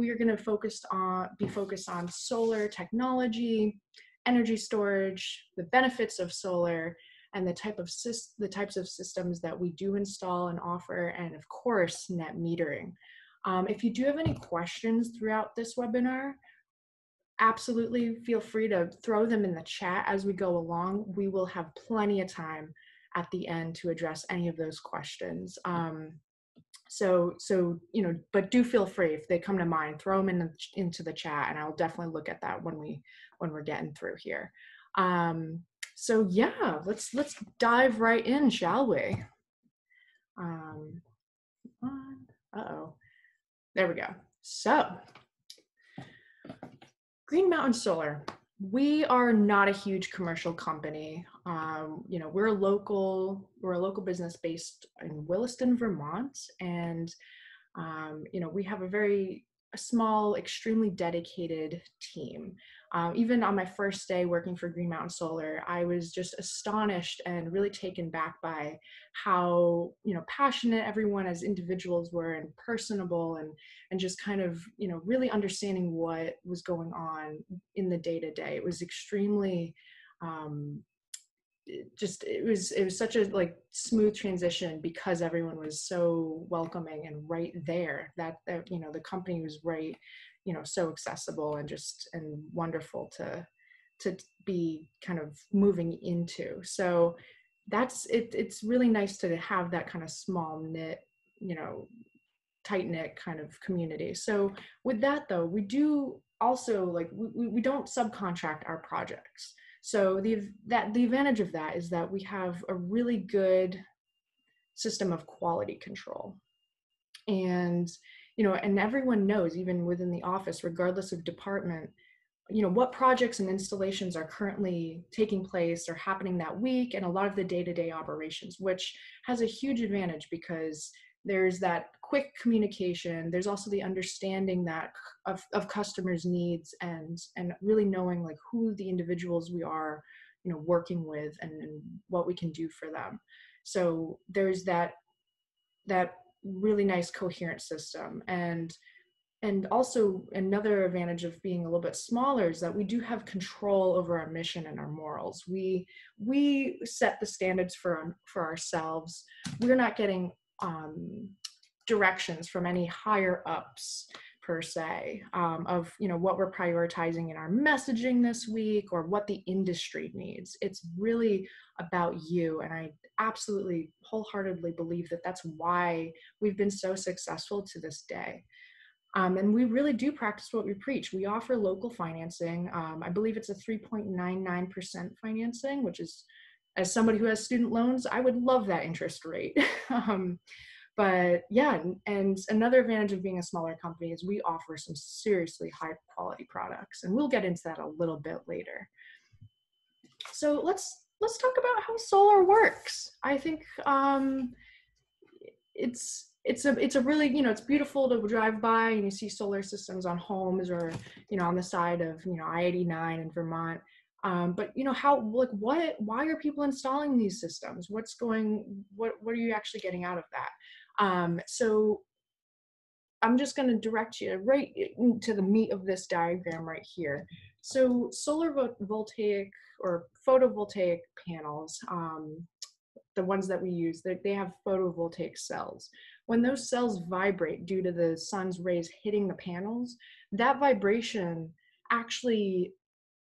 we are going to be focused on solar technology, energy storage, the benefits of solar, and the types of systems that we do install and offer, and of course, net metering. If you do have any questions throughout this webinar, absolutely feel free to throw them in the chat as we go along. We will have plenty of time at the end to address any of those questions. So but do feel free, if they come to mind, throw them into the chat, and I'll definitely look at that when we're getting through here. So yeah, let's dive right in, shall we? There we go. So, Green Mountain Solar. We are not a huge commercial company. We're a local business based in Williston, Vermont, and we have a small, extremely dedicated team. Even on my first day working for Green Mountain Solar, I was just astonished and really taken back by how, passionate everyone as individuals were, and personable, and just kind of, really understanding what was going on in the day-to-day. It was extremely, it was such a smooth transition, because everyone was so welcoming and right there, that the company was right, so accessible and wonderful to be kind of moving into. So that's it. It's really nice to have that kind of small knit, tight knit kind of community. So with that though, we do also we don't subcontract our projects. So the advantage of that is that we have a really good system of quality control. And, and everyone knows, even within the office, regardless of department, what projects and installations are currently taking place or happening that week, and a lot of the day-to-day operations, which has a huge advantage because there's that quick communication. There's also the understanding that of customers' needs, and really knowing who the individuals we are, working with, and what we can do for them. So there's that really nice coherent system. And also another advantage of being a little bit smaller is that we do have control over our mission and our morals. We set the standards for ourselves. We're not getting directions from any higher ups per se, of what we're prioritizing in our messaging this week, or what the industry needs. It's really about you, and I absolutely wholeheartedly believe that that's why we've been so successful to this day. And we really do practice what we preach. We offer local financing. I believe it's a 3.99% financing, which is, as somebody who has student loans, I would love that interest rate. But yeah, and another advantage of being a smaller company is we offer some seriously high quality products, and we'll get into that a little bit later. So let's talk about how solar works. I think it's a really, it's beautiful to drive by and you see solar systems on homes, or on the side of I-89 in Vermont. But why are people installing these systems? What are you actually getting out of that? So I'm just going to direct you right into the meat of this diagram right here. So solar voltaic or photovoltaic panels, the ones that we use, they have photovoltaic cells. When those cells vibrate due to the sun's rays hitting the panels, that vibration actually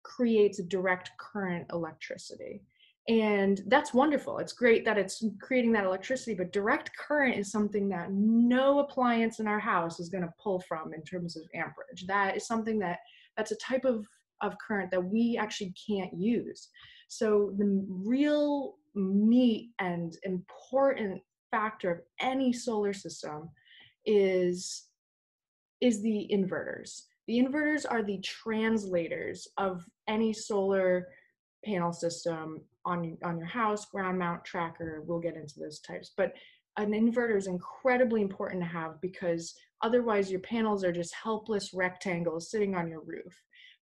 creates a direct current electricity. And that's wonderful. It's great that it's creating that electricity, but direct current is something that no appliance in our house is going to pull from in terms of amperage. That is something that's a type of current that we actually can't use. So the real meat and important factor of any solar system is the inverters. The inverters are the translators of any solar panel system on your house, ground mount, tracker. We'll get into those types, but an inverter is incredibly important to have, because otherwise your panels are just helpless rectangles sitting on your roof.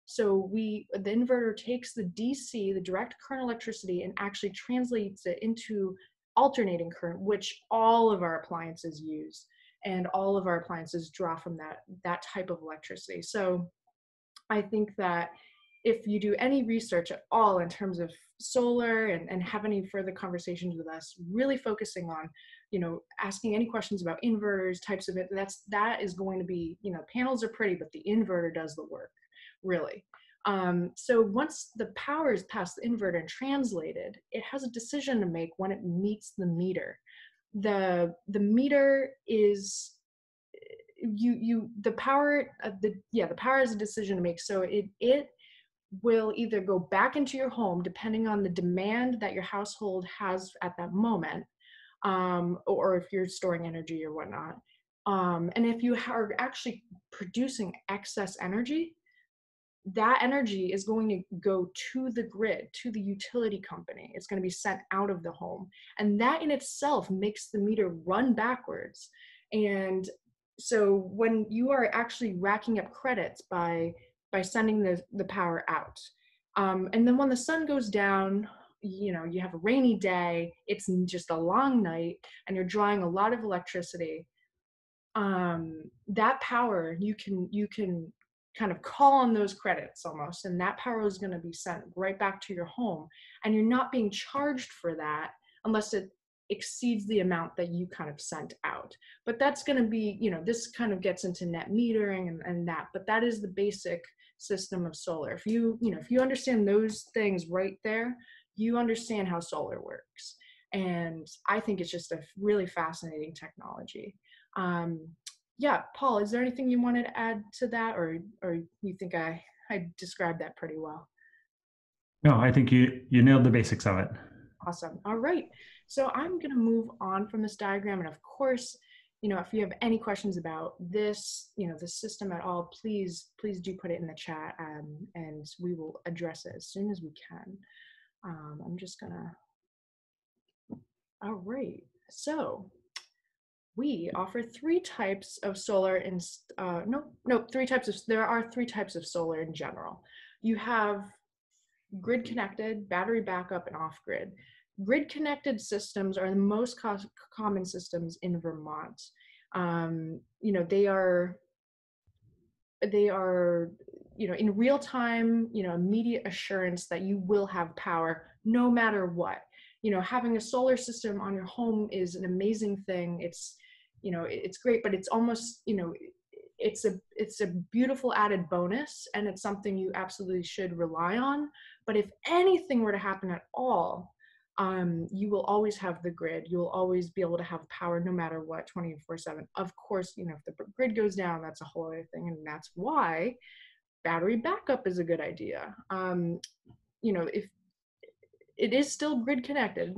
So the inverter takes the DC, the direct current electricity, and actually translates it into alternating current, which all of our appliances use. and all of our appliances draw from that type of electricity. So I think that if you do any research at all in terms of solar, and have any further conversations with us, really focusing on, asking any questions about inverters, types of it, that is going to be, panels are pretty, but the inverter does the work, really. So once the power is past the inverter and translated, it has a decision to make when it meets the meter. The meter is the power, the power has a decision to make. So it will either go back into your home depending on the demand that your household has at that moment, or if you're storing energy or whatnot. And if you are actually producing excess energy, that energy is going to go to the grid, to the utility company. It's going to be sent out of the home. And that in itself makes the meter run backwards. And so when you are actually racking up credits by sending the power out, and then when the sun goes down, you have a rainy day, it's just a long night, and you're drawing a lot of electricity, that power, you can kind of call on those credits almost, and that power is going to be sent right back to your home, and you're not being charged for that unless it exceeds the amount that you kind of sent out. But that's going to be, this kind of gets into net metering and that, but that is the basic system of solar. If you understand those things right there, you understand how solar works. And I think it's just a really fascinating technology. Yeah, Paul, is there anything you wanted to add to that, or you think I described that pretty well? No, I think you nailed the basics of it. Awesome. All right. So I'm going to move on from this diagram. And of course, if you have any questions about this, the system at all, please do put it in the chat, and we will address it as soon as we can. I'm just going to, all right. So we offer three types of solar there are three types of solar in general. You have grid connected, battery backup, and off grid. Grid connected systems are the most common systems in Vermont. They are in real time, immediate assurance that you will have power no matter what. Having a solar system on your home is an amazing thing. It's great, but it's almost, it's a beautiful added bonus, and it's something you absolutely should rely on. But if anything were to happen at all, you will always have the grid. You will always be able to have power no matter what, 24/7. Of course, if the grid goes down, that's a whole other thing, and that's why battery backup is a good idea. If it is still grid connected,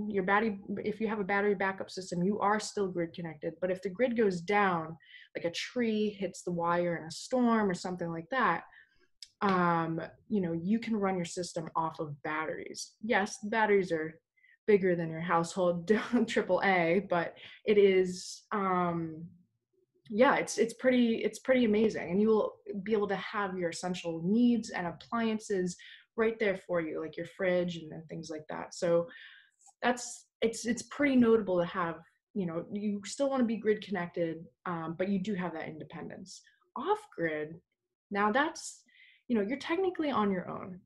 if you have a battery backup system, you are still grid connected. But if the grid goes down, like a tree hits the wire in a storm or something like that, you can run your system off of batteries. Yes, batteries are bigger than your household AAA, but it is, it's pretty amazing, and you will be able to have your essential needs and appliances right there for you, like your fridge and things like that. So it's pretty notable to have, you still want to be grid connected, but you do have that independence. Off grid, now that's, you're technically on your own,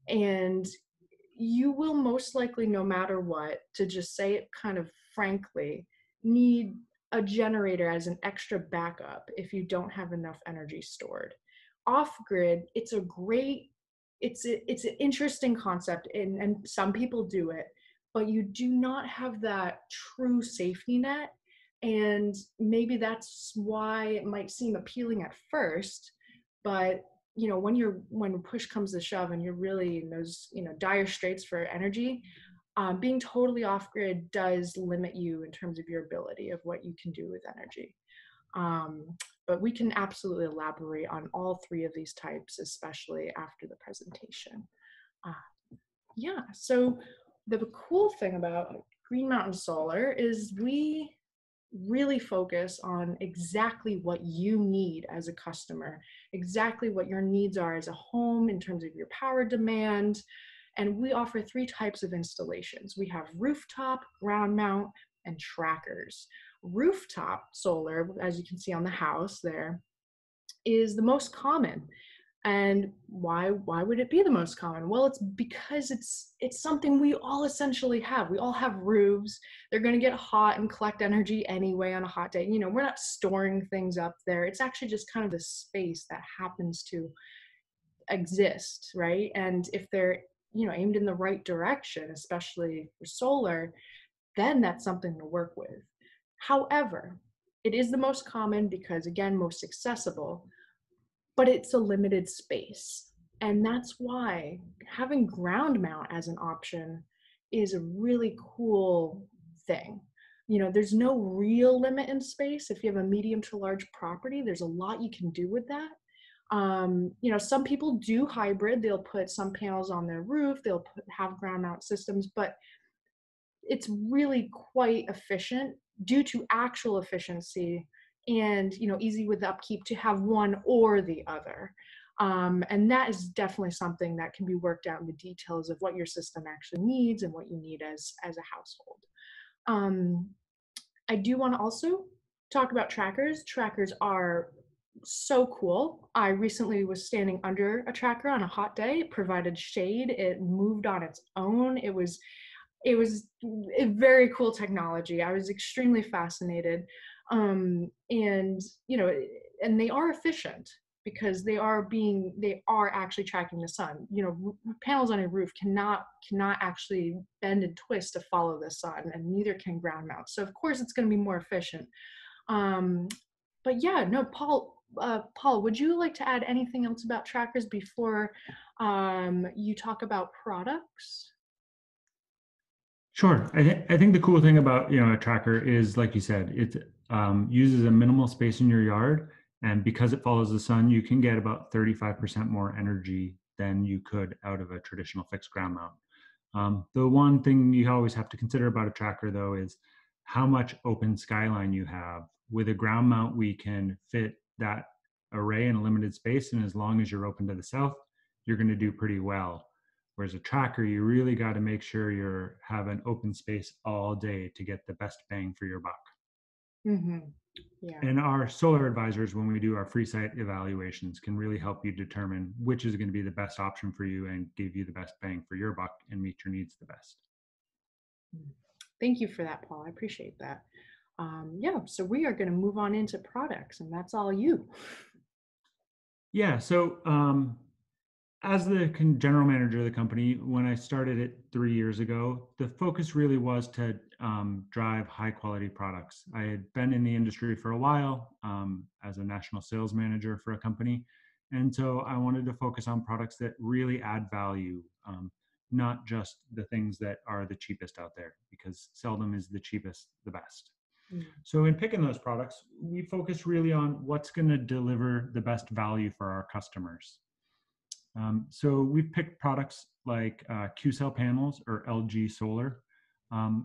and you will most likely, no matter what, to just say it kind of frankly, need a generator as an extra backup if you don't have enough energy stored. Off grid, it's an interesting concept, and some people do it, but you do not have that true safety net. And maybe that's why it might seem appealing at first, but when push comes to shove and you're really in those dire straits for energy, being totally off grid does limit you in terms of your ability of what you can do with energy. But we can absolutely elaborate on all three of these types, especially after the presentation. So the cool thing about Green Mountain Solar is we really focus on exactly what you need as a customer, exactly what your needs are as a home in terms of your power demand. And we offer three types of installations. We have rooftop, ground mount, and trackers. Rooftop solar, as you can see on the house there, is the most common. And why would it be the most common? Well, it's because it's something we all essentially have. We all have roofs. They're going to get hot and collect energy anyway on a hot day. We're not storing things up there. It's actually just kind of the space that happens to exist, right? And if they're, aimed in the right direction, especially for solar, then that's something to work with. However, it is the most common because, again, most accessible, but it's a limited space. And that's why having ground mount as an option is a really cool thing. There's no real limit in space. If you have a medium to large property, there's a lot you can do with that. Some people do hybrid. They'll put some panels on their roof, have ground mount systems, but it's really quite efficient due to actual efficiency and easy with upkeep to have one or the other. And that is definitely something that can be worked out in the details of what your system actually needs and what you need as a household. I do want to also talk about trackers. Trackers are so cool. I recently was standing under a tracker on a hot day. It provided shade. It moved on its own. It was a very cool technology. I was extremely fascinated. And and they are efficient because they are actually tracking the sun. Panels on a roof cannot actually bend and twist to follow the sun, and neither can ground mount. So of course it's going to be more efficient. Um, but yeah, no, Paul, would you like to add anything else about trackers before you talk about products? Sure. I think the cool thing about a tracker is, like you said, it uses a minimal space in your yard, and because it follows the sun, you can get about 35% more energy than you could out of a traditional fixed ground mount. The one thing you always have to consider about a tracker, though, is how much open skyline you have. With a ground mount, we can fit that array in a limited space, and as long as you're open to the south, you're going to do pretty well. Whereas a tracker, you really got to make sure you're having open space all day to get the best bang for your buck. Mm-hmm. Yeah. And our solar advisors, when we do our free site evaluations, can really help you determine which is going to be the best option for you and give you the best bang for your buck and meet your needs the best. Thank you for that, Paul. I appreciate that. Yeah, so we are going to move on into products, and that's all you. Yeah. So as the general manager of the company, when I started it 3 years ago, the focus really was to drive high quality products. I had been in the industry for a while as a national sales manager for a company. And so I wanted to focus on products that really add value, not just the things that are the cheapest out there, because seldom is the cheapest the best. Mm. So in picking those products, we focus really on what's going to deliver the best value for our customers. So we've picked products like Q-Cell panels or LG Solar,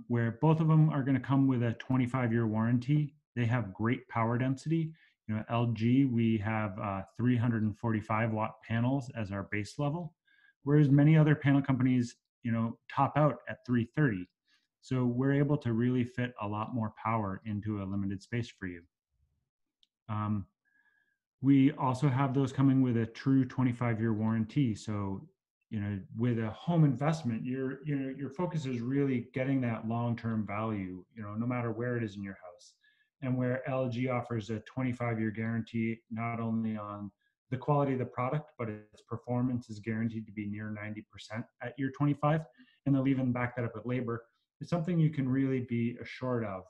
where both of them are going to come with a 25-year warranty. They have great power density. LG, we have 345 watt panels as our base level, whereas many other panel companies, top out at 330. So we're able to really fit a lot more power into a limited space for you. We also have those coming with a true 25-year warranty. So, with a home investment, your focus is really getting that long-term value, no matter where it is in your house. And where LG offers a 25-year guarantee, not only on the quality of the product, but its performance is guaranteed to be near 90% at year 25. And they'll even back that up with labor. It's something you can really be assured of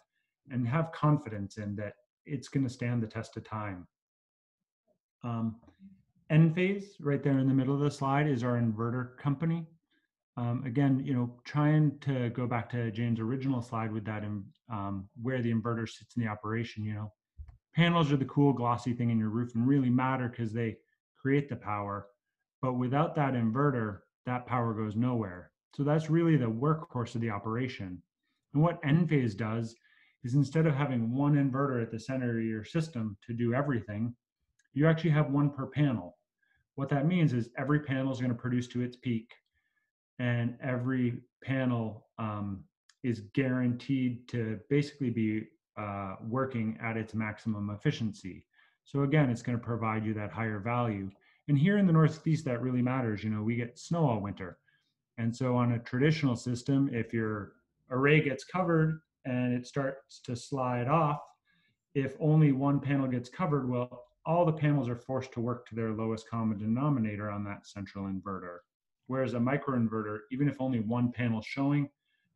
and have confidence in that it's going to stand the test of time. Enphase, right there in the middle of the slide, is our inverter company. Again, trying to go back to Jane's original slide with that, where the inverter sits in the operation. Panels are the cool glossy thing in your roof and really matter because they create the power. But without that inverter, that power goes nowhere. So that's really the workhorse of the operation. And what Enphase does is, instead of having one inverter at the center of your system to do everything, you actually have one per panel. What that means is every panel is going to produce to its peak, and every panel is guaranteed to basically be working at its maximum efficiency. So again, it's going to provide you that higher value. And here in the Northeast, that really matters. We get snow all winter. And so on a traditional system, if your array gets covered and it starts to slide off, if only one panel gets covered, well, all the panels are forced to work to their lowest common denominator on that central inverter. Whereas a microinverter, even if only one panel is showing,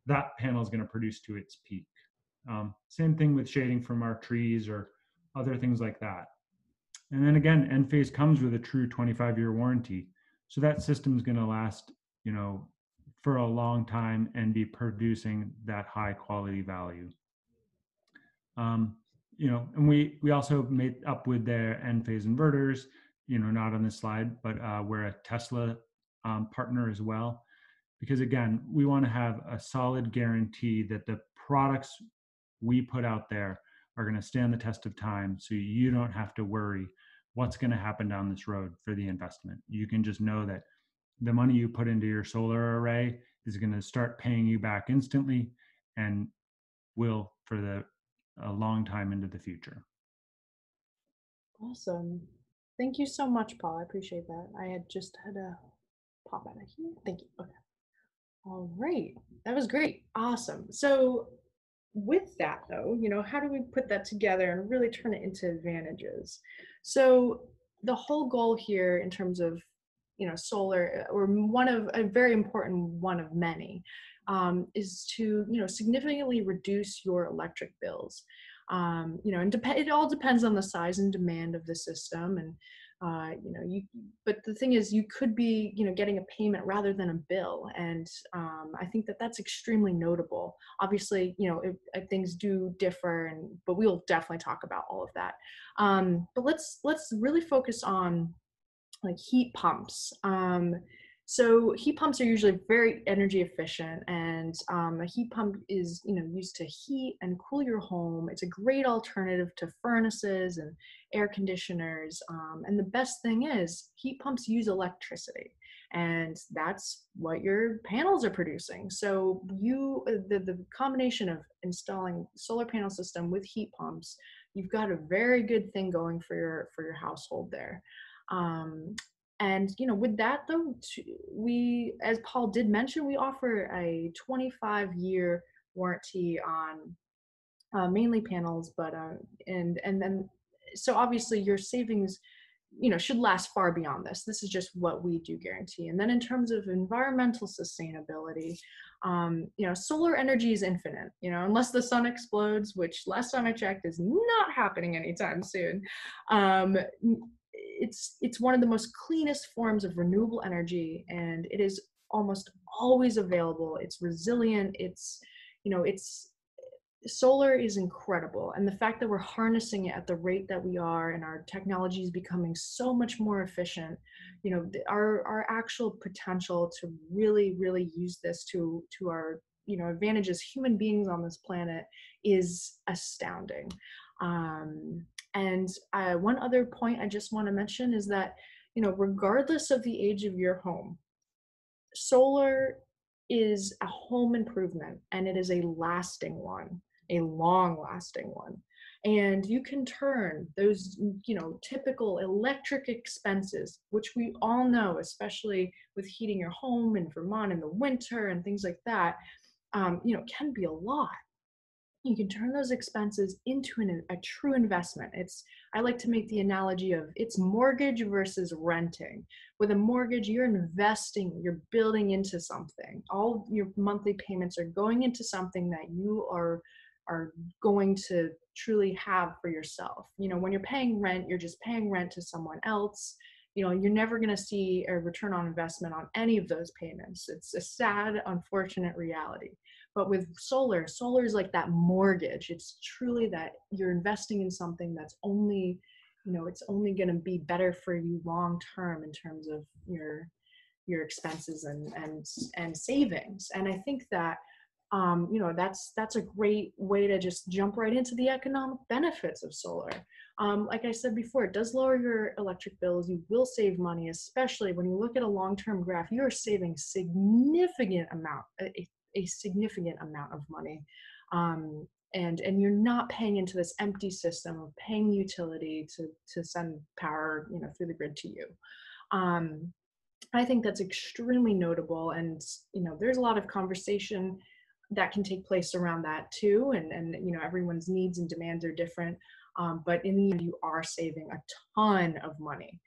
that panel is going to produce to its peak. Same thing with shading from our trees or other things like that. And then again, Enphase comes with a true 25-year warranty. So that system is going to last, for a long time and be producing that high quality value. And we also made up with their Enphase inverters, not on this slide, but we're a Tesla partner as well. Because again, we want to have a solid guarantee that the products we put out there are going to stand the test of time, so you don't have to worry what's going to happen down this road for the investment. You can just know that the money you put into your solar array is going to start paying you back instantly and will for a long time into the future. Awesome. Thank you so much, Paul. I appreciate that. I had just had to pop out of here. Thank you. Okay. All right. That was great. Awesome. So with that though, how do we put that together and really turn it into advantages? So the whole goal here in terms of, solar, or one of a very important one of many, is to, significantly reduce your electric bills. And it all depends on the size and demand of the system. And but the thing is, you could be, getting a payment rather than a bill. And I think that that's extremely notable. Obviously, things do differ, but we will definitely talk about all of that. But let's really focus on like heat pumps. So heat pumps are usually very energy efficient, and a heat pump is, used to heat and cool your home. It's a great alternative to furnaces and air conditioners. And the best thing is, heat pumps use electricity, and that's what your panels are producing. So the combination of installing solar panel system with heat pumps, you've got a very good thing going for your household there. And with that though, we, as Paul did mention, we offer a 25-year warranty on mainly panels, but and then so obviously your savings should last far beyond this. This is just what we do guarantee. And then in terms of environmental sustainability, solar energy is infinite, unless the sun explodes, which last time I checked is not happening anytime soon. It's one of the most cleanest forms of renewable energy, and it is almost always available. It's resilient. It's solar is incredible, and the fact that we're harnessing it at the rate that we are, and our technology is becoming so much more efficient, our actual potential to really use this to our advantage as human beings on this planet is astounding. And one other point I just want to mention is that, regardless of the age of your home, solar is a home improvement, and it is a lasting one, a long lasting one. And you can turn those, typical electric expenses, which we all know, especially with heating your home in Vermont in the winter and things like that, can be a lot. You can turn those expenses into a true investment. I like to make the analogy of it's mortgage versus renting. With a mortgage, you're investing, you're building into something. All your monthly payments are going into something that you are going to truly have for yourself. When you're paying rent, you're just paying rent to someone else. You're never going to see a return on investment on any of those payments. It's a sad, unfortunate reality. But with solar is like that mortgage. It's truly that you're investing in something that's only, it's only going to be better for you long term in terms of your expenses and savings. And I think that that's a great way to just jump right into the economic benefits of solar. Like I said before, it does lower your electric bills. You will save money, especially when you look at a long-term graph. You are saving a significant amount of money. and you're not paying into this empty system of paying utility to send power, through the grid to you. Um, I think that's extremely notable, and there's a lot of conversation that can take place around that too, and everyone's needs and demands are different, but in the end, you are saving a ton of money.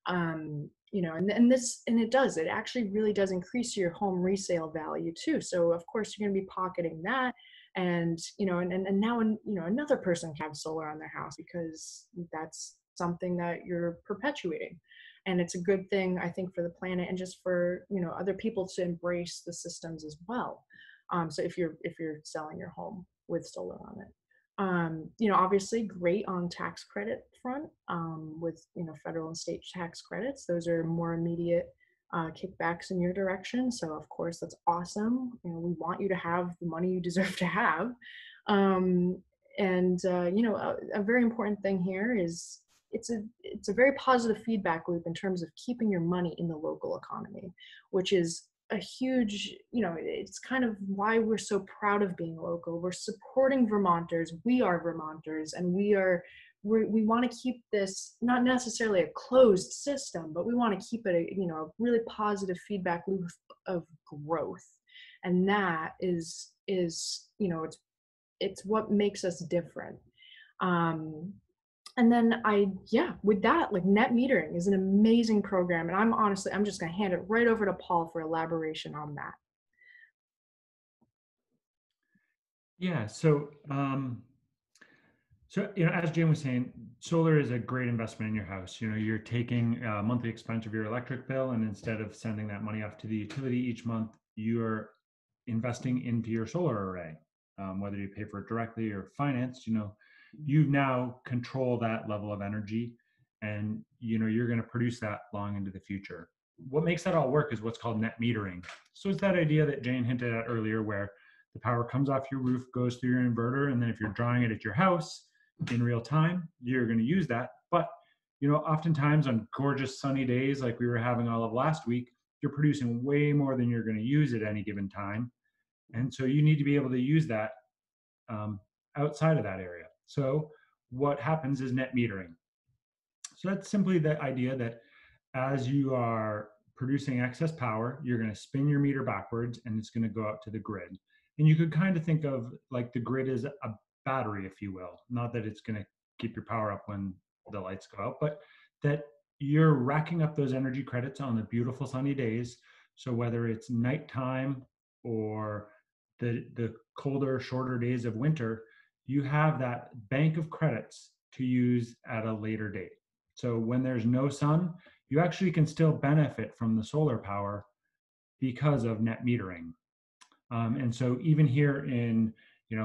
And it actually really does increase your home resale value too. So of course you're going to be pocketing that, and and now another person can have solar on their house because that's something that you're perpetuating, and it's a good thing, I think, for the planet and just for other people to embrace the systems as well. So if you're selling your home with solar on it, obviously great on tax credit front, with federal and state tax credits. Those are more immediate kickbacks in your direction. So of course that's awesome. We want you to have the money you deserve to have. And a very important thing here is it's a very positive feedback loop in terms of keeping your money in the local economy, which is a huge, it's kind of why we're so proud of being local. We're supporting Vermonters. We are Vermonters, and we want to keep this not necessarily a closed system, but we want to keep it a really positive feedback loop of growth. And that is it's what makes us different. And then with that, like, net metering is an amazing program. And I'm just going to hand it right over to Paul for elaboration on that. Yeah. So as Jane was saying, solar is a great investment in your house. You're taking a monthly expense of your electric bill, and instead of sending that money off to the utility each month, you're investing into your solar array. Whether you pay for it directly or financed, you now control that level of energy, and you're going to produce that long into the future. What makes that all work is what's called net metering. So it's that idea that Jane hinted at earlier, where the power comes off your roof, goes through your inverter, and then if you're drawing it at your house in real time, you're going to use that. But oftentimes on gorgeous sunny days like we were having all of last week, you're producing way more than you're going to use at any given time. And so you need to be able to use that outside of that area. So what happens is net metering. So that's simply the idea that as you are producing excess power, you're going to spin your meter backwards and it's going to go out to the grid. And you could kind of think of like the grid as a battery, if you will. Not that it's going to keep your power up when the lights go out, but that you're racking up those energy credits on the beautiful sunny days. So whether it's nighttime or the colder, shorter days of winter, you have that bank of credits to use at a later date. So when there's no sun, you actually can still benefit from the solar power because of net metering. And so even here in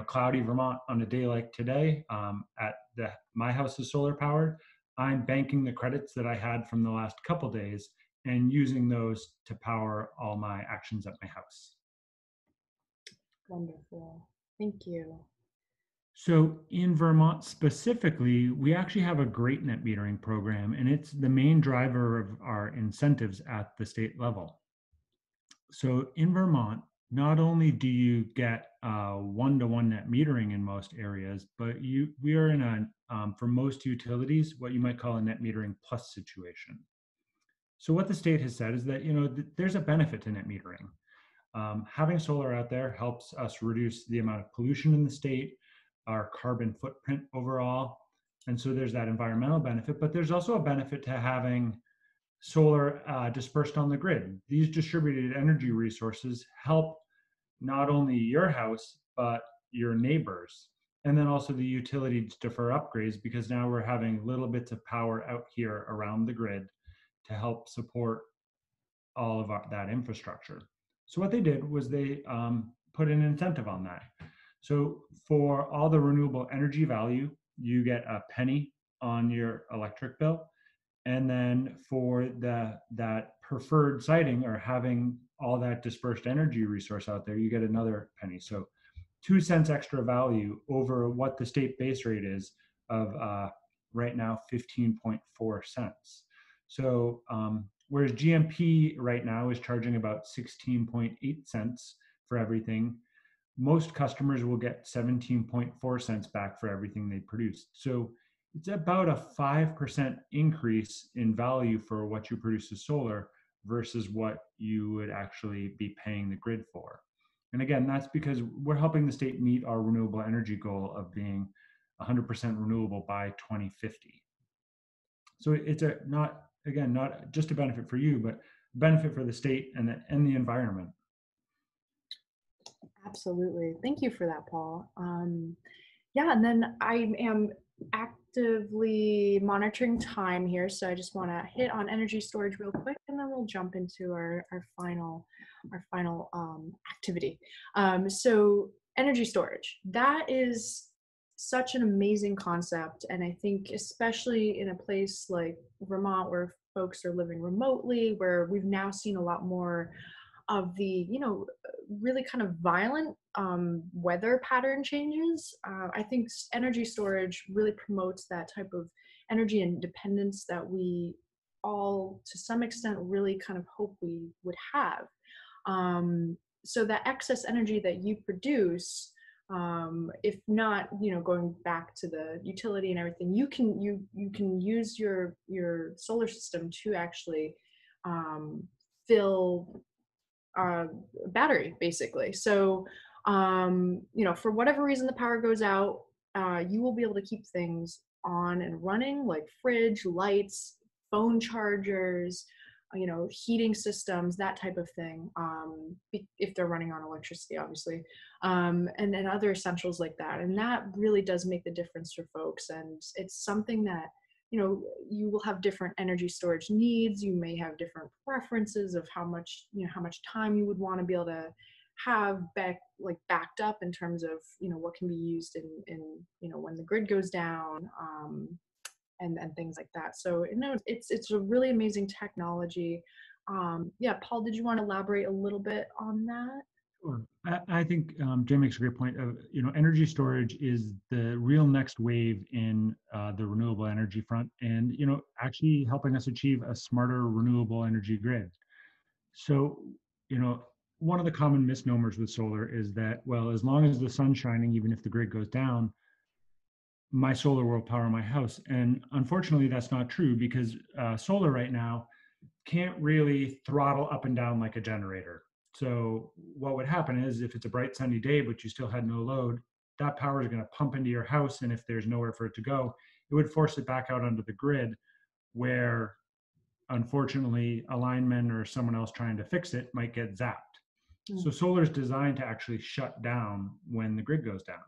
cloudy Vermont on a day like today, my house is solar powered. I'm banking the credits that I had from the last couple days and using those to power all my actions at my house. Wonderful. Thank you. So in Vermont specifically, we actually have a great net metering program, and it's the main driver of our incentives at the state level. So in Vermont, not only do you get one-to-one net metering in most areas, but we are in for most utilities, what you might call a net metering plus situation. So what the state has said is that there's a benefit to net metering. Having solar out there helps us reduce the amount of pollution in the state, our carbon footprint overall. And so there's that environmental benefit, but there's also a benefit to having solar dispersed on the grid. These distributed energy resources help not only your house, but your neighbors. And then also the utility to defer upgrades, because now we're having little bits of power out here around the grid to help support all of that infrastructure. So what they did was they put an incentive on that. So for all the renewable energy value, you get a penny on your electric bill. And then for that preferred siting or having all that dispersed energy resource out there, you get another penny. So 2 cents extra value over what the state base rate is of right now 15.4 cents. So whereas GMP right now is charging about 16.8 cents for everything, most customers will get 17.4 cents back for everything they produced. So it's about a 5% increase in value for what you produce as solar versus what you would actually be paying the grid for. And again, that's because we're helping the state meet our renewable energy goal of being 100% renewable by 2050. So it's a not again not just a benefit for you, but benefit for the state and the environment. Absolutely. Thank you for that, Paul. Yeah, and then I am actively monitoring time here, so I just want to hit on energy storage real quick, and then we'll jump into our final activity. So energy storage, that is such an amazing concept, and I think especially in a place like Vermont where folks are living remotely, where we've now seen a lot more of the really kind of violent weather pattern changes. I think energy storage really promotes that type of energy independence that we all to some extent really kind of hope we would have. So that excess energy that you produce, if not going back to the utility and everything, you can use your solar system to actually fill battery basically. So for whatever reason the power goes out, you will be able to keep things on and running, like fridge, lights, phone chargers, heating systems, that type of thing, if they're running on electricity, obviously, and other essentials like that. And that really does make the difference for folks. And it's something that you will have different energy storage needs. You may have different preferences of how much time you would want to be able to have backed up in terms of what can be used in when the grid goes down, and things like that. So it's a really amazing technology. Yeah, Paul, did you want to elaborate a little bit on that? Sure. I think Jay makes a great point. Energy storage is the real next wave in the renewable energy front, and actually helping us achieve a smarter renewable energy grid. So, one of the common misnomers with solar is that, well, as long as the sun's shining, even if the grid goes down, my solar will power my house. And unfortunately, that's not true because solar right now can't really throttle up and down like a generator. So what would happen is if it's a bright sunny day, but you still had no load, that power is going to pump into your house. And if there's nowhere for it to go, it would force it back out onto the grid where unfortunately a lineman or someone else trying to fix it might get zapped. So solar is designed to actually shut down when the grid goes down.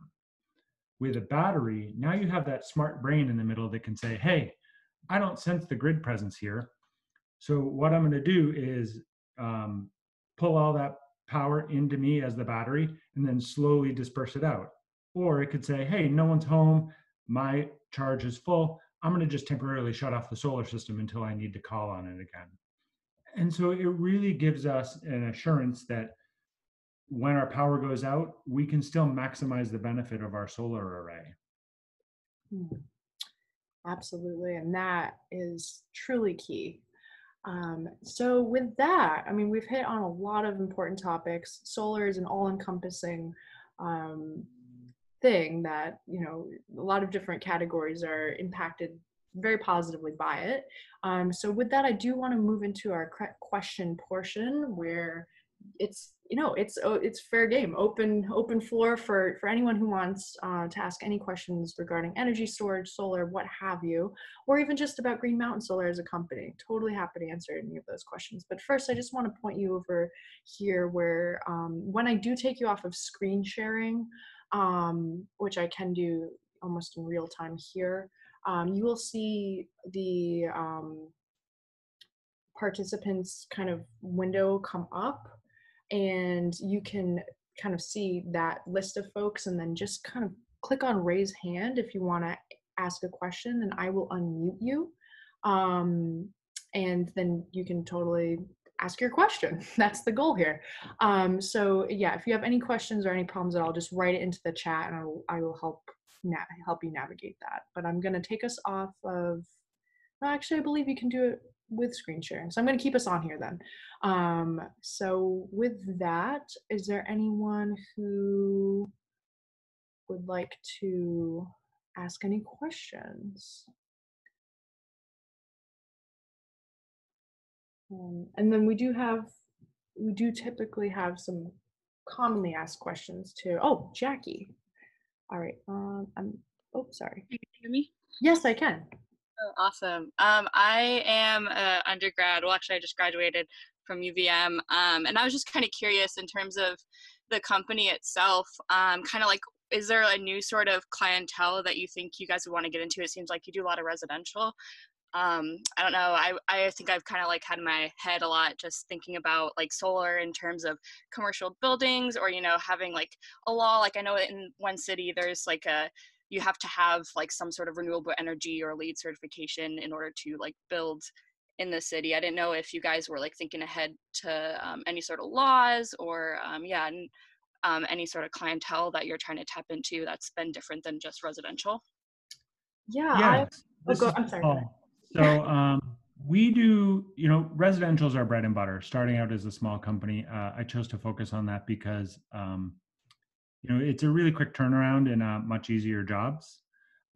With a battery, now you have that smart brain in the middle that can say, hey, I don't sense the grid presence here. So what I'm going to do is pull all that power into me as the battery and then slowly disperse it out. Or it could say, hey, no one's home. My charge is full. I'm going to just temporarily shut off the solar system until I need to call on it again. And so it really gives us an assurance that when our power goes out, we can still maximize the benefit of our solar array. Absolutely. And that is truly key. So with that, I mean, we've hit on a lot of important topics. Solar is an all-encompassing thing that, a lot of different categories are impacted very positively by it. So with that, I do want to move into our question portion where it's fair game, open floor for anyone who wants to ask any questions regarding energy storage, solar, what have you, or even just about Green Mountain Solar as a company. Totally happy to answer any of those questions. But first, I just want to point you over here where when I do take you off of screen sharing, which I can do almost in real time here, you will see the participants kind of window come up, and you can kind of see that list of folks, and then just kind of click on raise hand if you want to ask a question, and I will unmute you, and then you can totally ask your question. That's the goal here. So yeah, if you have any questions or any problems at all, just write it into the chat, and I will help you navigate that. But I'm going to take us off of, well, actually I believe you can do it with screen sharing. So I'm going to keep us on here then. So with that, is there anyone who would like to ask any questions? And then we do typically have some commonly asked questions too. Oh, Jackie. All right. Oh, sorry. You can hear me? Yes, I can. Oh, awesome. I am an undergrad. Well, actually, I just graduated from UVM. And I was just kind of curious in terms of the company itself, kind of like, is there a new sort of clientele that you think you guys would want to get into? It seems like you do a lot of residential. I don't know. I think I've kind of like had in my head a lot just thinking about like solar in terms of commercial buildings or, you know, having like a law. Like I know in one city there's like you have to have like some sort of renewable energy or LEED certification in order to like build in the city. I didn't know if you guys were like thinking ahead to any sort of laws or yeah, and any sort of clientele that you're trying to tap into that's been different than just residential. Yeah, Yes, this is I'm sorry, go ahead. Paul. So we do, residential is our bread and butter. Starting out as a small company, I chose to focus on that because, it's a really quick turnaround and much easier jobs.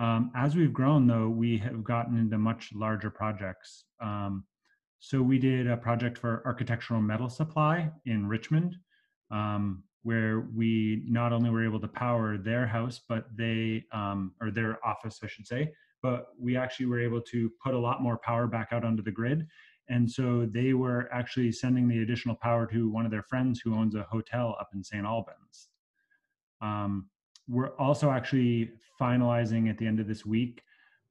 As we've grown, though, we have gotten into much larger projects. So we did a project for architectural metal supply in Richmond, where we not only were able to power their house, but or their office, I should say, but we actually were able to put a lot more power back out onto the grid. And so they were actually sending the additional power to one of their friends who owns a hotel up in St. Albans. We're also actually finalizing at the end of this week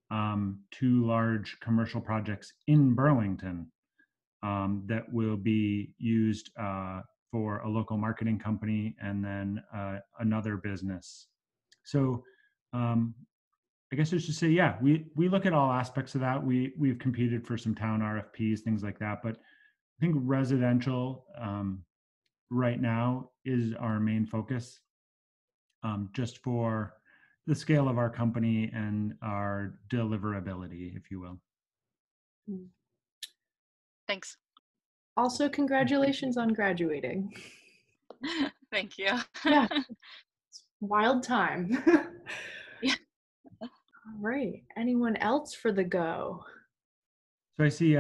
2 large commercial projects in Burlington that will be used for a local marketing company and then another business. So I guess I should say, yeah, we look at all aspects of that. We've competed for some town RFPs, things like that. But I think residential right now is our main focus, just for the scale of our company and our deliverability, if you will. Thanks. Also, congratulations on graduating. Thank you. Yeah, wild time. Yeah. All right. Anyone else for the go? So I see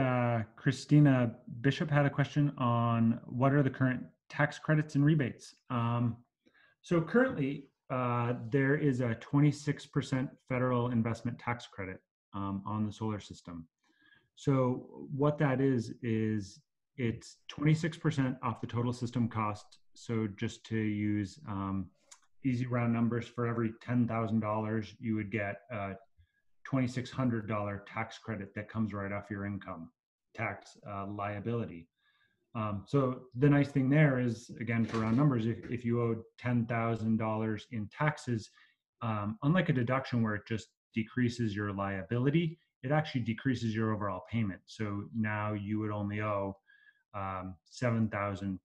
Christina Bishop had a question on what are the current tax credits and rebates. So currently, there is a 26% federal investment tax credit on the solar system. So what that is it's 26% off the total system cost. So just to use easy round numbers, for every $10,000, you would get a $2,600 tax credit that comes right off your income tax liability. So the nice thing there is, again, for round numbers, if you owed $10,000 in taxes, unlike a deduction where it just decreases your liability, it actually decreases your overall payment. So now you would only owe $7,400.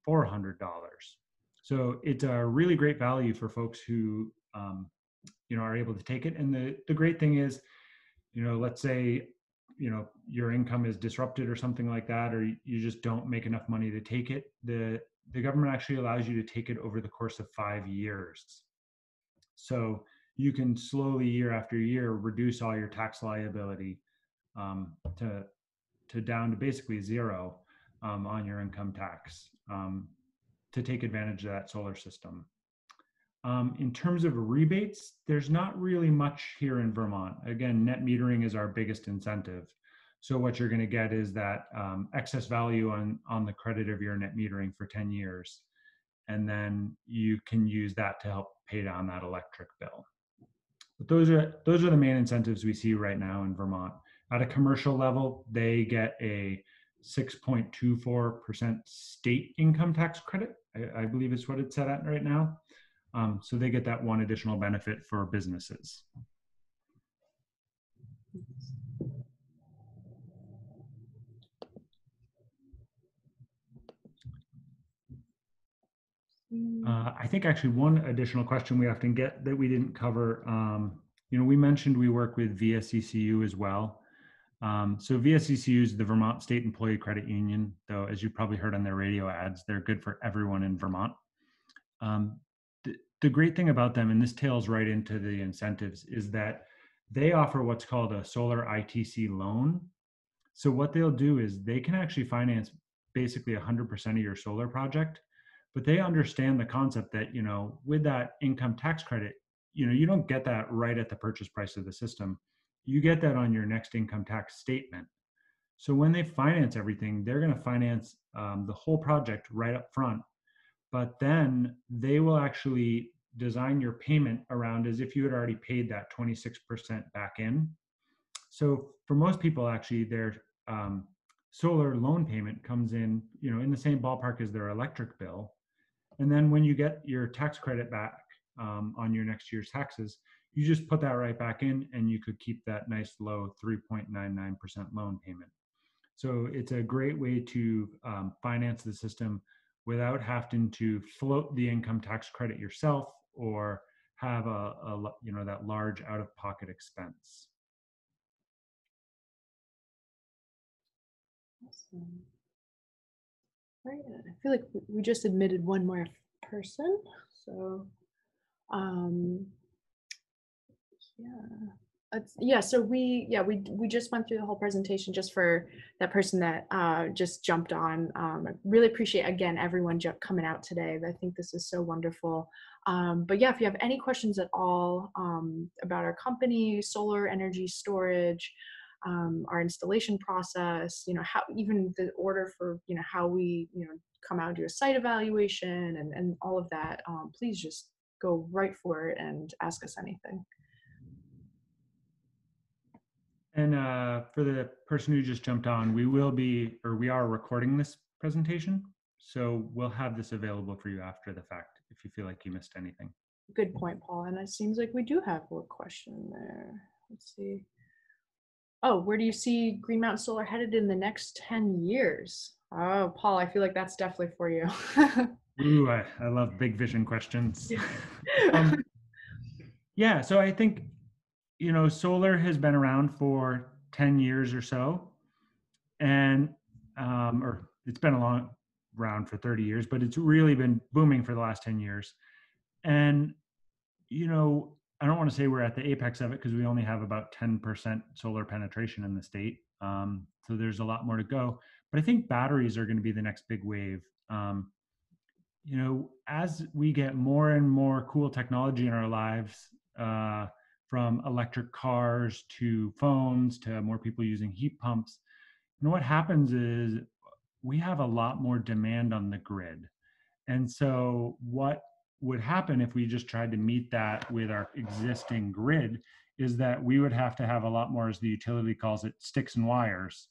So it's a really great value for folks who are able to take it. And the great thing is, let's say your income is disrupted or something like that, or you just don't make enough money to take it, the government actually allows you to take it over the course of 5 years. So you can slowly, year after year, reduce all your tax liability to down to basically zero on your income tax to take advantage of that solar system. In terms of rebates, there's not really much here in Vermont. Again, net metering is our biggest incentive. So what you're going to get is that excess value on the credit of your net metering for 10 years. And then you can use that to help pay down that electric bill. But those are the main incentives we see right now in Vermont. At a commercial level, they get a 6.24% state income tax credit. I believe it's what it's set at right now. So they get that one additional benefit for businesses. I think actually one additional question we often get that we didn't cover, we mentioned we work with VSECU as well. So VSECU is the Vermont State Employee Credit Union, though, as you probably heard on their radio ads, they're good for everyone in Vermont. The great thing about them, and this tails right into the incentives, is that they offer what's called a solar ITC loan. So what they'll do is they can actually finance basically 100% of your solar project, but they understand the concept that, with that income tax credit, you don't get that right at the purchase price of the system. You get that on your next income tax statement. So when they finance everything, they're going to finance the whole project right up front, but then they will actually design your payment around as if you had already paid that 26% back in. So for most people, actually, their solar loan payment comes in the same ballpark as their electric bill. And then when you get your tax credit back on your next year's taxes, you just put that right back in, and you could keep that nice low 3.99% loan payment. So it's a great way to finance the system without having to float the income tax credit yourself or have that large out-of-pocket expense. Awesome. Right. I feel like we just admitted one more person. So, yeah. So we just went through the whole presentation just for that person that just jumped on. I really appreciate, again, everyone coming out today. I think this is so wonderful. But yeah, if you have any questions at all about our company, solar energy storage, our installation process, how even the order for, how we, come out and do a site evaluation and all of that, please just go right for it and ask us anything. And for the person who just jumped on, we are recording this presentation. So we'll have this available for you after the fact if you feel like you missed anything. Good point, Paul. And it seems like we do have a question there. Let's see. Oh, where do you see Green Mountain Solar headed in the next 10 years? Oh, Paul, I feel like that's definitely for you. Ooh, I love big vision questions. Yeah, so I think, solar has been around for 10 years or so, and or it's been around for 30 years, but it's really been booming for the last 10 years. And, I don't want to say we're at the apex of it because we only have about 10% solar penetration in the state. So there's a lot more to go. But I think batteries are going to be the next big wave. As we get more and more cool technology in our lives, from electric cars to phones to more people using heat pumps, what happens is we have a lot more demand on the grid. And so what would happen if we just tried to meet that with our existing grid is that we would have to have a lot more, as the utility calls it, sticks and wires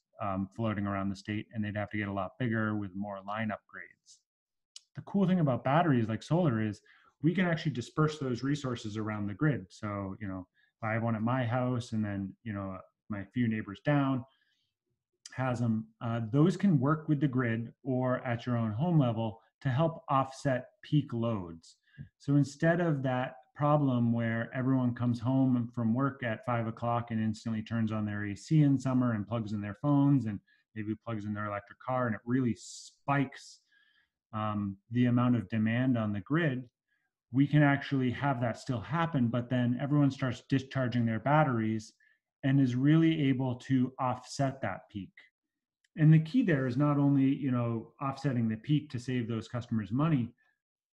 floating around the state, and they'd have to get a lot bigger with more line upgrades. The cool thing about batteries like solar is we can actually disperse those resources around the grid. So, if I have one at my house and then, my few neighbors down has them, those can work with the grid or at your own home level to help offset peak loads. So instead of that problem where everyone comes home from work at 5 o'clock and instantly turns on their AC in summer and plugs in their phones and maybe plugs in their electric car, and it really spikes the amount of demand on the grid, we can actually have that still happen, but then everyone starts discharging their batteries and is really able to offset that peak. And the key there is not only, offsetting the peak to save those customers money,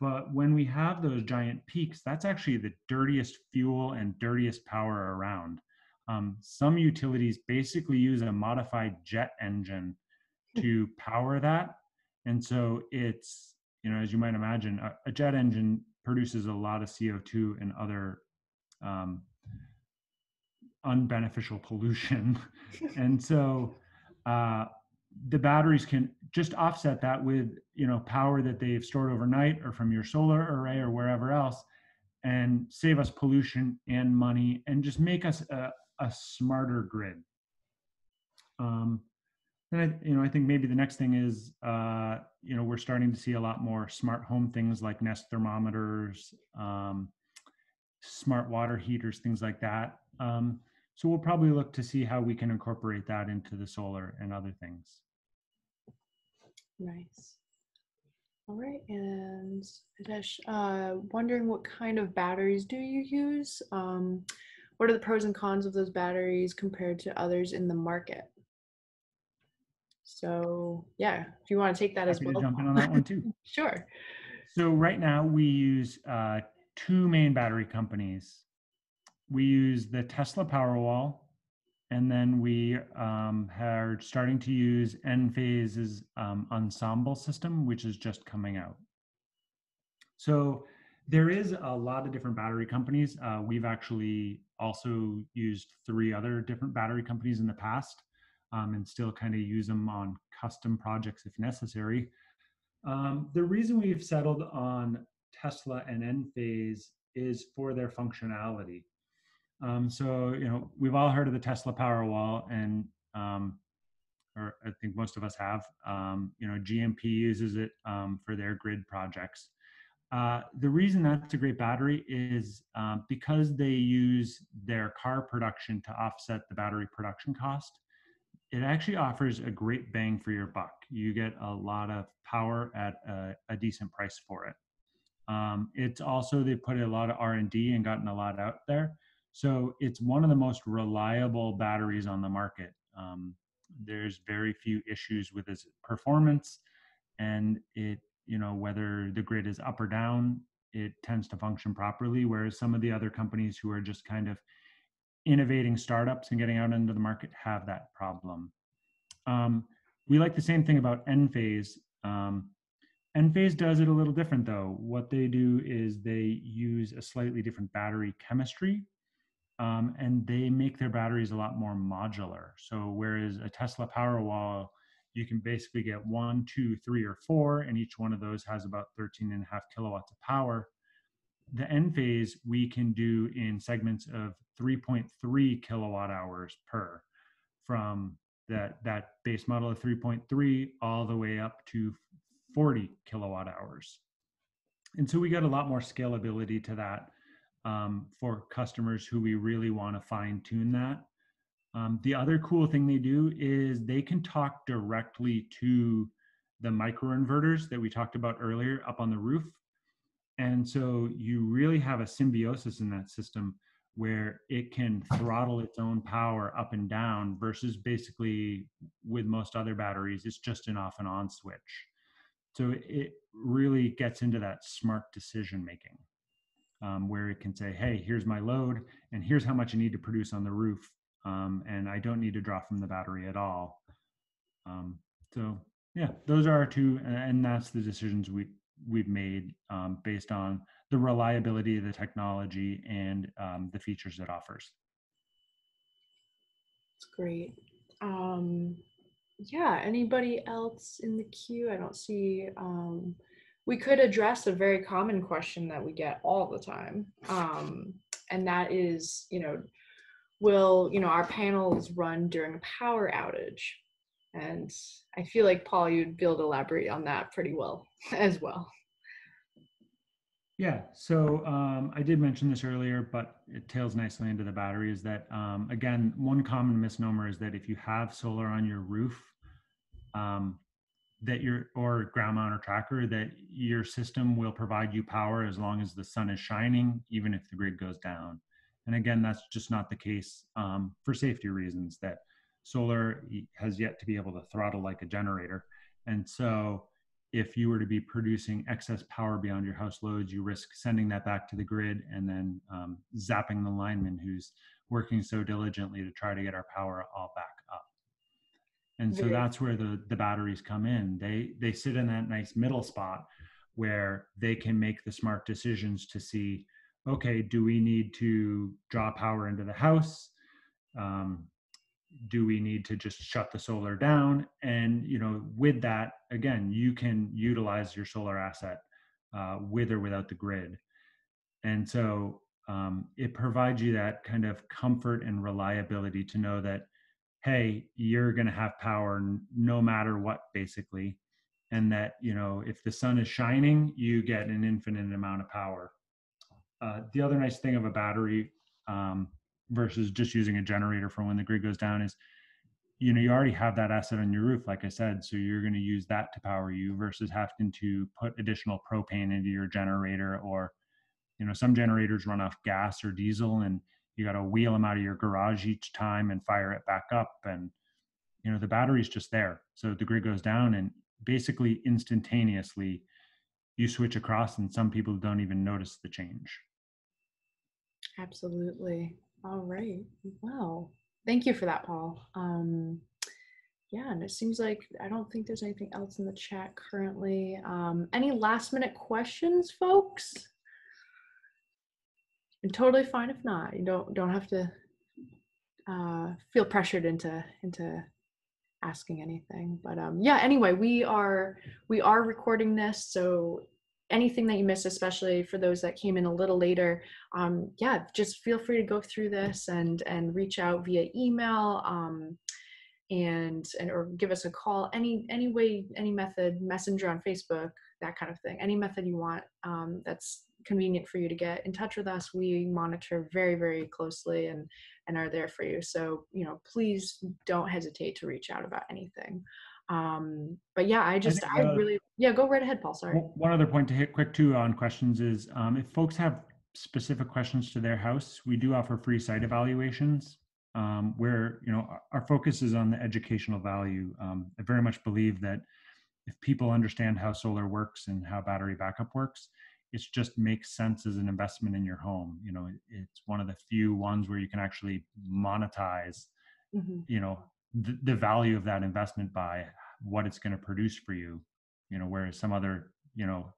but when we have those giant peaks, that's actually the dirtiest fuel and dirtiest power around. Some utilities basically use a modified jet engine to power that. And so it's, as you might imagine, a jet engine produces a lot of CO2 and other unbeneficial pollution. And so the batteries can just offset that with, power that they've stored overnight or from your solar array or wherever else, and save us pollution and money and just make us a smarter grid. And I think maybe the next thing is, we're starting to see a lot more smart home things like Nest thermometers, smart water heaters, things like that. So we'll probably look to see how we can incorporate that into the solar and other things. Nice. All right, and Hitesh, wondering what kind of batteries do you use? What are the pros and cons of those batteries compared to others in the market? So yeah, if you want to take that as Happy to well. jump in on that one too. Sure. So right now we use two main battery companies. We use the Tesla Powerwall, and then we are starting to use Enphase's Ensemble system, which is just coming out. So there is a lot of different battery companies. We've actually also used 3 other different battery companies in the past, and still kind of use them on custom projects if necessary. The reason we've settled on Tesla and Enphase is for their functionality. So, we've all heard of the Tesla Powerwall, and or I think most of us have. GMP uses it for their grid projects. The reason that's a great battery is because they use their car production to offset the battery production cost. It actually offers a great bang for your buck. You get a lot of power at a decent price for it. It's also, they put a lot of R&D and gotten a lot out there. So it's one of the most reliable batteries on the market. There's very few issues with its performance, and it, whether the grid is up or down, it tends to function properly. Whereas some of the other companies who are just kind of innovating startups and getting out into the market have that problem. We like the same thing about Enphase. Enphase does it a little different though. What they do is they use a slightly different battery chemistry, and they make their batteries a lot more modular. So whereas a Tesla Powerwall, you can basically get 1, 2, 3, or 4, and each one of those has about 13.5 kilowatts of power. The Enphase we can do in segments of 3.3 kilowatt hours per, from that base model of 3.3 all the way up to 40 kilowatt hours. And so we got a lot more scalability to that for customers who we really want to fine tune that. The other cool thing they do is they can talk directly to the microinverters that we talked about earlier up on the roof. And so you really have a symbiosis in that system where it can throttle its own power up and down, versus basically with most other batteries, it's just an off and on switch. So it really gets into that smart decision making, where it can say, hey, here's my load and here's how much I need to produce on the roof. And I don't need to draw from the battery at all. So yeah, those are our two, and that's the decisions we've made based on the reliability of the technology and the features it offers. That's great. Yeah, anybody else in the queue? I don't see. We could address a very common question that we get all the time, and that is, will our panels run during a power outage? And I feel like, Paul, you'd be able to elaborate on that pretty well as well. Yeah, so I did mention this earlier, but it tails nicely into the battery, is that, again, one common misnomer is that if you have solar on your roof, or ground mounted tracker, that your system will provide you power as long as the sun is shining, even if the grid goes down. And again, that's just not the case for safety reasons, that solar has yet to be able to throttle like a generator. And so if you were to be producing excess power beyond your house loads, you risk sending that back to the grid and then zapping the lineman who's working so diligently to try to get our power all back up. And so that's where the batteries come in. They sit in that nice middle spot where they can make the smart decisions to see, okay, do we need to draw power into the house? Do we need to just shut the solar down? And with that, again, you can utilize your solar asset with or without the grid. And so it provides you that kind of comfort and reliability to know that, hey, you're going to have power no matter what, basically. And that, if the sun is shining, you get an infinite amount of power. The other nice thing of a battery versus just using a generator for when the grid goes down is, you know, you already have that asset on your roof, like I said, so you're going to use that to power you versus having to put additional propane into your generator. Or, you know, some generators run off gas or diesel, and you got to wheel them out of your garage each time and fire it back up. And, you know, the battery's just there. So the grid goes down and basically instantaneously you switch across, and some people don't even notice the change. Absolutely. All right. Well, thank you for that, Paul. Yeah, and it seems like I don't think there's anything else in the chat currently. Any last minute questions, folks? And totally fine if not. You don't have to feel pressured into asking anything. But yeah, anyway, we are recording this, so anything that you missed, especially for those that came in a little later, yeah, just feel free to go through this and reach out via email, and or give us a call, any way, any method, messenger on Facebook, that kind of thing, any method you want, that's convenient for you to get in touch with us. We monitor very, very closely and are there for you. So, you know, please don't hesitate to reach out about anything. But yeah, I really, yeah, go right ahead, Paul. Sorry. One other point to hit quick too on questions is, if folks have specific questions to their house, we do offer free site evaluations, where, you know, our focus is on the educational value. I very much believe that if people understand how solar works and how battery backup works, it just makes sense as an investment in your home. You know, it's one of the few ones where you can actually monetize, you know, the value of that investment by what it's going to produce for you. You know, whereas some other, you know,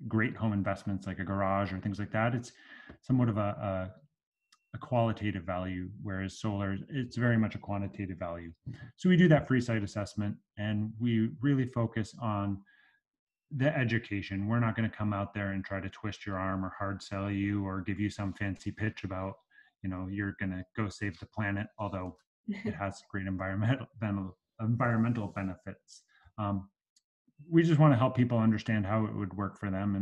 great home investments like a garage or things like that, it's somewhat of a qualitative value, whereas solar, it's very much a quantitative value. So we do that free site assessment, and we really focus on the education. We're not going to come out there and try to twist your arm or hard sell you or give you some fancy pitch about, you know, you're going to go save the planet, although it has great environmental benefits. We just want to help people understand how it would work for them.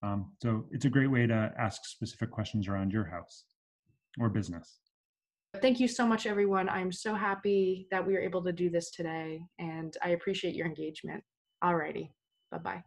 And so it's a great way to ask specific questions around your house or business. Thank you so much, everyone. I'm so happy that we were able to do this today, and I appreciate your engagement. Alrighty, bye-bye.